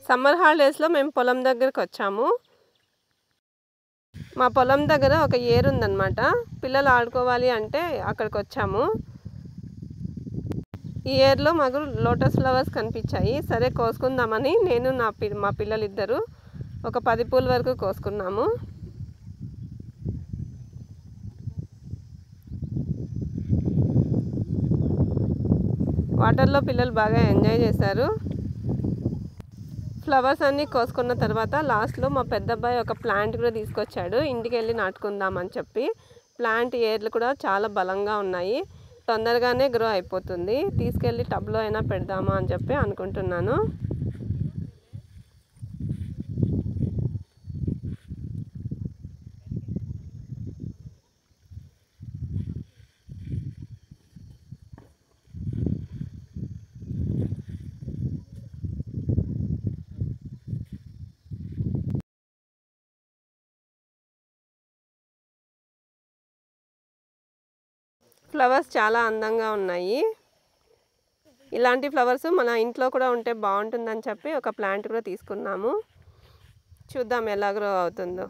Summer హాలిడేస్లో మేము పొలం దగ్గరికి వచ్చాము. మా పొలం దగ్గర ఒక ఏరు ఉందన్నమాట. పిల్లలు ఆడుకోవాలి అంటే అక్కడికి వచ్చాము. ఈ ఏర్లో మాకు లోటస్ ఫ్లవర్స్ కనిపించాయి. సరే కోసుకుందామని నేను మా పిల్లలిద్దరూ ఒక 10 పూల వరకు కోసుకున్నాము. వాటర్లో పిల్లలు బాగా ఎంజాయ్ చేశారు. ఫ్లవర్స్ అన్నీ కోసుకున్న తర్వాత లాస్ట్లో మా పెద్దబ్బాయి ఒక ప్లాంట్ కూడా తీసుకొచ్చాడు. ఇంటికి వెళ్ళి నాటుకుందామని చెప్పి. ప్లాంట్ ఏర్లు కూడా చాలా బలంగా ఉన్నాయి, తొందరగానే గ్రో అయిపోతుంది. తీసుకెళ్ళి టబ్లో అయినా పెడదామా అని చెప్పి అనుకుంటున్నాను. ఫ్లవర్స్ చాలా అందంగా ఉన్నాయి. ఇలాంటి ఫ్లవర్స్ మన ఇంట్లో కూడా ఉంటే బాగుంటుందని చెప్పి ఒక ప్లాంట్ కూడా తీసుకున్నాము. చూద్దాం ఎలా గ్రో అవుతుందో.